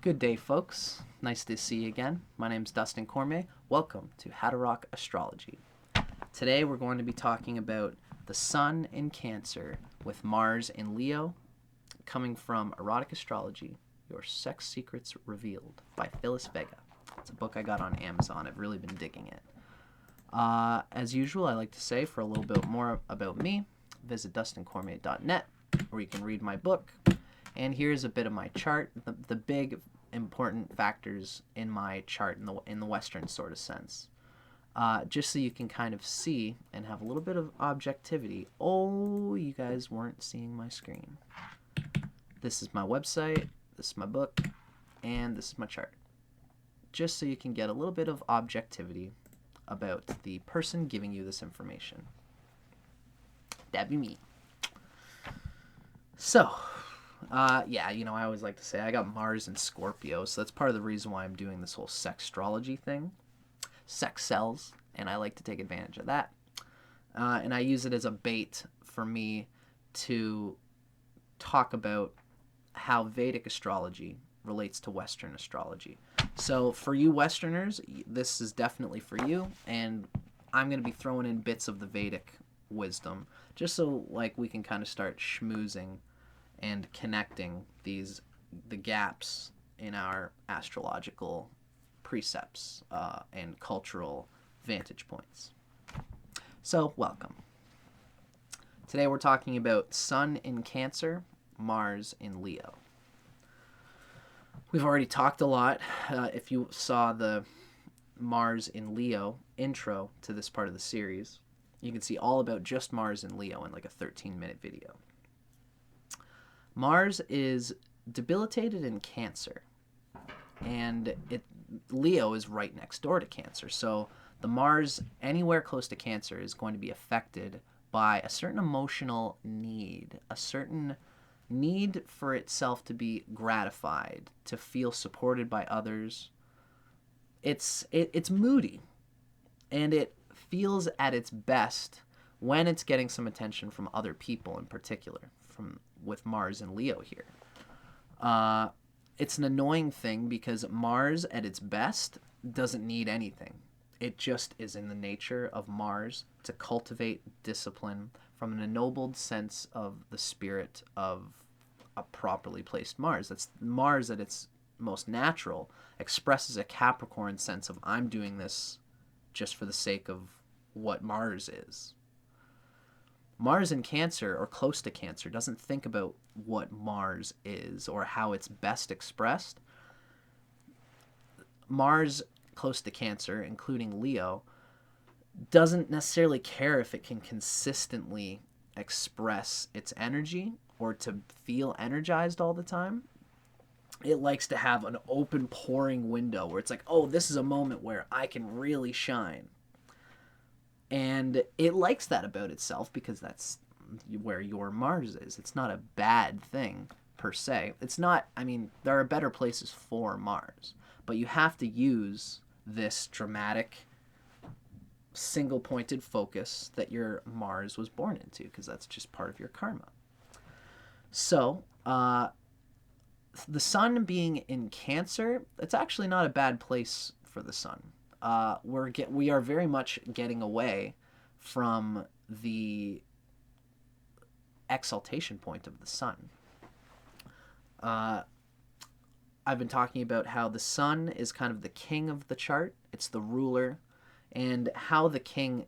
Good day, folks. Nice to see you again. My name's Dustin Cormier. Welcome to Erotic Astrology. Today we're going to be talking about the Sun in Cancer with Mars in Leo, coming from Erotic Astrology, Your Sex Secrets Revealed by Phyllis Vega. It's a book I got on Amazon. I've really been digging it. As usual, I like to say, for a little bit more about me, visit dustincormier.net, where you can read my book. And here's a bit of my chart, the big important factors in my chart in the Western sort of sense. Just so you can kind of see and have a little bit of objectivity. Oh, you guys weren't seeing my screen. This is my website, this is my book, and this is my chart. Just so you can get a little bit of objectivity about the person giving you this information. That'd be me. So, I always like to say I got Mars and Scorpio, so that's part of the reason why I'm doing this whole sexuality thing. Sex sells, and I like to take advantage of that. And I use it as a bait for me to talk about how Vedic astrology relates to Western astrology. So for you Westerners, this is definitely for you, and I'm going to be throwing in bits of the Vedic wisdom, just so we can kind of start schmoozing and connecting the gaps in our astrological precepts and cultural vantage points. So, welcome. Today we're talking about Sun in Cancer, Mars in Leo. We've already talked a lot. If you saw the Mars in Leo intro to this part of the series, you can see all about just Mars in Leo in like a 13-minute video. Mars is debilitated in Cancer, and Leo is right next door to Cancer. So the Mars anywhere close to Cancer is going to be affected by a certain emotional need, a certain need for itself to be gratified, to feel supported by others. It's moody, and it feels at its best when it's getting some attention from other people, in particular, with Mars and Leo here. It's an annoying thing because Mars at its best doesn't need anything. It just is in the nature of Mars to cultivate discipline from an ennobled sense of the spirit of a properly placed Mars. That's Mars at its most natural, expresses a Capricorn sense of I'm doing this just for the sake of what Mars is. Mars in Cancer, or close to Cancer, doesn't think about what Mars is or how it's best expressed. Mars close to Cancer, including Leo, doesn't necessarily care if it can consistently express its energy or to feel energized all the time. It likes to have an open, pouring window where it's like, oh, this is a moment where I can really shine. And it likes that about itself because that's where your Mars is. It's not a bad thing, per se. It's not, there are better places for Mars. But you have to use this dramatic, single-pointed focus that your Mars was born into, because that's just part of your karma. So, the Sun being in Cancer, it's actually not a bad place for the Sun. We are very much getting away from the exaltation point of the Sun. I've been talking about how the Sun is kind of the king of the chart. It's the ruler, and how the king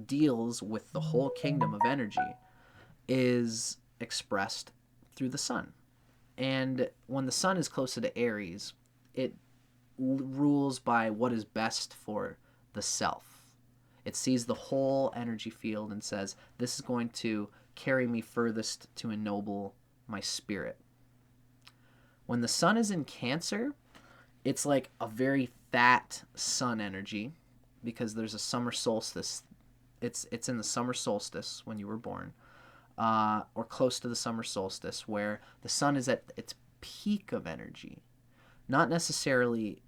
deals with the whole kingdom of energy is expressed through the Sun. And when the Sun is closer to Aries, it rules by what is best for the self. It sees the whole energy field and says, this is going to carry me furthest to ennoble my spirit. When the Sun is in Cancer, it's like a very fat sun energy because there's a summer solstice. It's in the summer solstice when you were born, or close to the summer solstice, where the Sun is at its peak of energy. Not necessarily,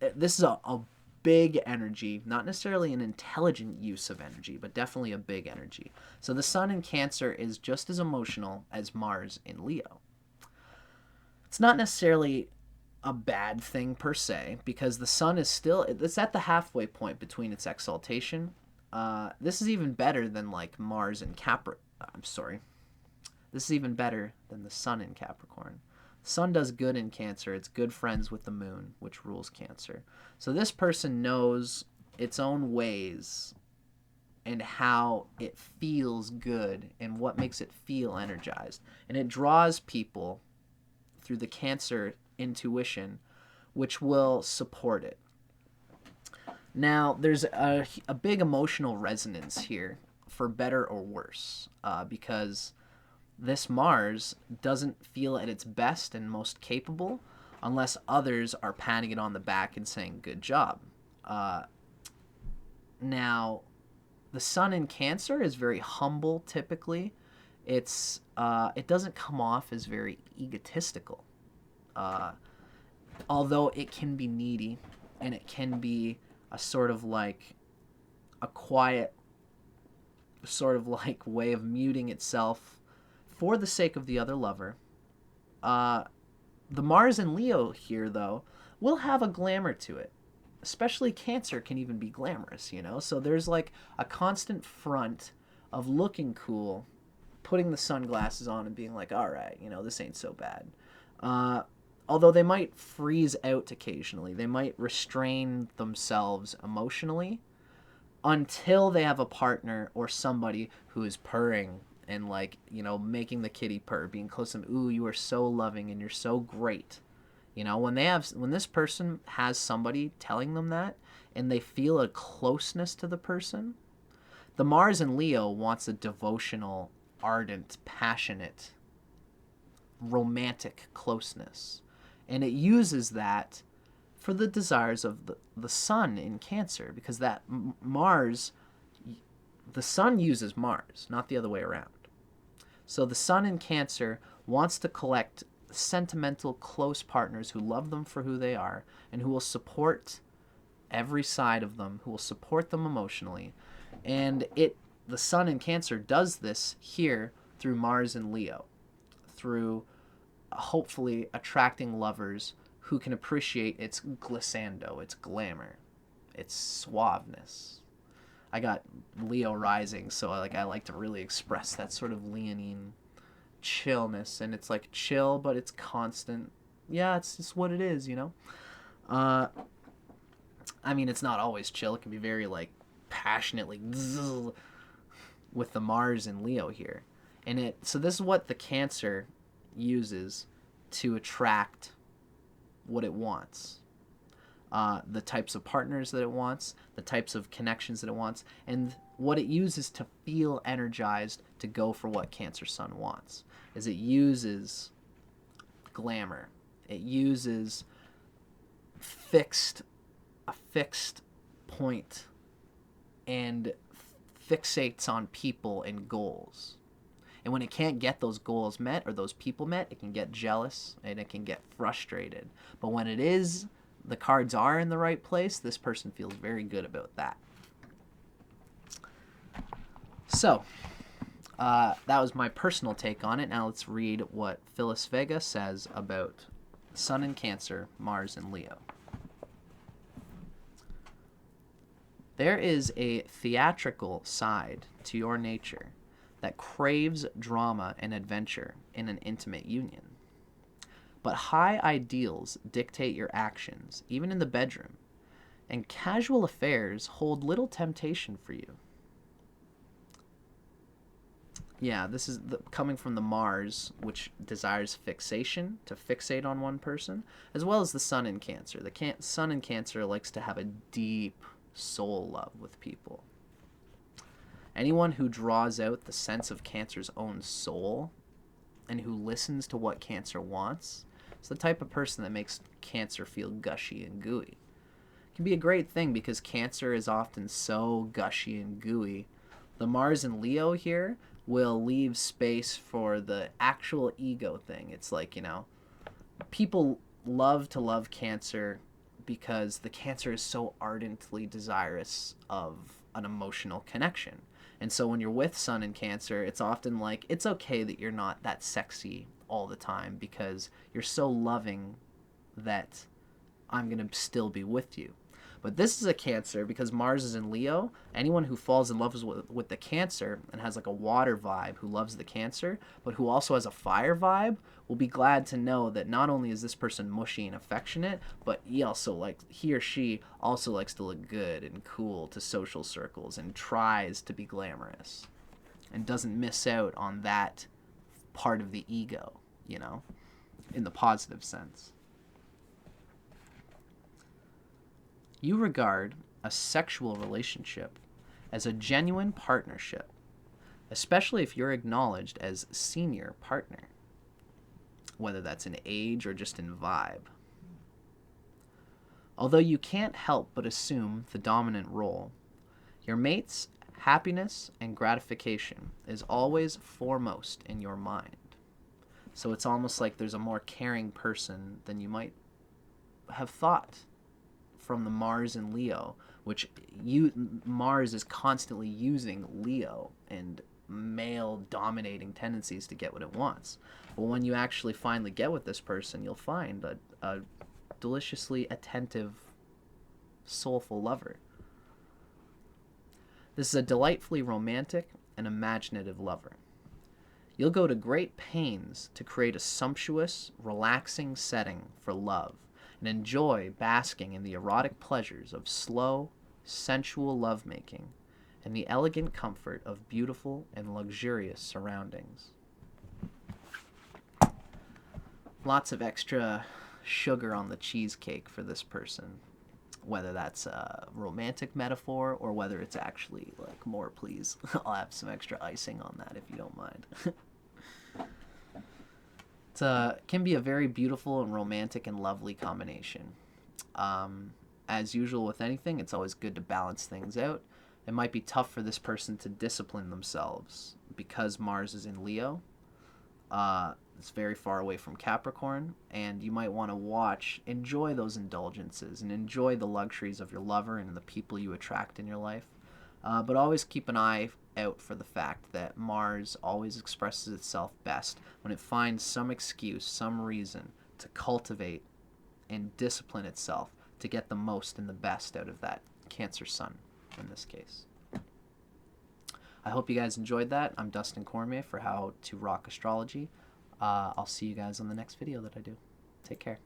this is a big energy, not necessarily an intelligent use of energy, but definitely a big energy. So the Sun in Cancer is just as emotional as Mars in Leo. It's not necessarily a bad thing per se, because the sun is still, it's at the halfway point between its exaltation. This is even better than like Mars and I'm sorry. This is even better than the sun in Capricorn. The sun does good in Cancer. It's good friends with the moon, which rules Cancer. So this person knows its own ways and how it feels good and what makes it feel energized. And it draws people through the Cancer intuition, which will support it. Now, there's a big emotional resonance here, for better or worse, because this Mars doesn't feel at its best and most capable unless others are patting it on the back and saying, good job. Now, the sun in Cancer is very humble typically. It doesn't come off as very egotistical. Although it can be needy, and it can be a sort of like a quiet sort of like way of muting itself for the sake of the other lover. The Mars in Leo here, though, will have a glamour to it. Especially Cancer can even be glamorous, you know? So there's like a constant front of looking cool, putting the sunglasses on and being like, all right, you know, this ain't so bad. Although they might freeze out occasionally. They might restrain themselves emotionally until they have a partner or somebody who is purring and, like, you know, making the kitty purr, being close to them. Ooh, you are so loving and you're so great. You know, when this person has somebody telling them that and they feel a closeness to the person, the Mars in Leo wants a devotional, ardent, passionate, romantic closeness. And it uses that for the desires of the sun in Cancer, because that Mars, the sun uses Mars, not the other way around. So the sun in Cancer wants to collect sentimental, close partners who love them for who they are and who will support every side of them, who will support them emotionally. And the sun in Cancer does this here through Mars in Leo, through hopefully attracting lovers who can appreciate its glissando, its glamour, its suaveness. I got Leo rising, so I like to really express that sort of leonine chillness, and it's like chill, but it's constant. Yeah, it's just what it is, you know? I mean, it's not always chill. It can be very, like, passionately with the Mars in Leo here. So this is what the Cancer uses to attract what it wants. The types of partners that it wants, the types of connections that it wants, and what it uses to feel energized to go for what Cancer Sun wants. Is it uses glamour. It uses a fixed point and fixates on people and goals. And when it can't get those goals met or those people met, it can get jealous and it can get frustrated. But when the cards are in the right place, this person feels very good about that. So, that was my personal take on it. Now let's read what Phyllis Vega says about Sun in Cancer, Mars in Leo. There is a theatrical side to your nature that craves drama and adventure in an intimate union. But high ideals dictate your actions, even in the bedroom, and casual affairs hold little temptation for you. Yeah, this is coming from the Mars, which desires fixation, to fixate on one person, as well as the Sun in Cancer. The Sun in Cancer likes to have a deep soul love with people. Anyone who draws out the sense of Cancer's own soul and who listens to what Cancer wants is the type of person that makes Cancer feel gushy and gooey. It can be a great thing because Cancer is often so gushy and gooey. The Mars in Leo here will leave space for the actual ego thing. It's like, you know, people love to love Cancer because the Cancer is so ardently desirous of an emotional connection. And so when you're with Sun in Cancer, it's often like, it's okay that you're not that sexy all the time because you're so loving that I'm going to still be with you. But this is a Cancer because Mars is in Leo. Anyone who falls in love with the Cancer and has like a water vibe, who loves the Cancer, but who also has a fire vibe, will be glad to know that not only is this person mushy and affectionate, but he or she also likes to look good and cool to social circles and tries to be glamorous and doesn't miss out on that part of the ego, you know, in the positive sense. You regard a sexual relationship as a genuine partnership, especially if you're acknowledged as senior partner, whether that's in age or just in vibe. Although you can't help but assume the dominant role, your mate's happiness and gratification is always foremost in your mind. So it's almost like there's a more caring person than you might have thought from the Mars in Leo, which Mars is constantly using Leo and male dominating tendencies to get what it wants. But when you actually finally get with this person, you'll find a deliciously attentive, soulful lover. This is a delightfully romantic and imaginative lover. You'll go to great pains to create a sumptuous, relaxing setting for love and enjoy basking in the erotic pleasures of slow, sensual lovemaking and the elegant comfort of beautiful and luxurious surroundings. Lots of extra sugar on the cheesecake for this person, whether that's a romantic metaphor or whether it's actually like, more please. I'll have some extra icing on that if you don't mind. It can be a very beautiful and romantic and lovely combination. As usual with anything, it's always good to balance things out. It might be tough for this person to discipline themselves because Mars is in Leo. It's very far away from Capricorn, and you might want to enjoy those indulgences and enjoy the luxuries of your lover and the people you attract in your life. But always keep an eye out for the fact that Mars always expresses itself best when it finds some excuse, some reason to cultivate and discipline itself to get the most and the best out of that Cancer Sun in this case. I hope you guys enjoyed that. I'm Dustin Cormier for How to Rock Astrology. I'll see you guys on the next video that I do. Take care.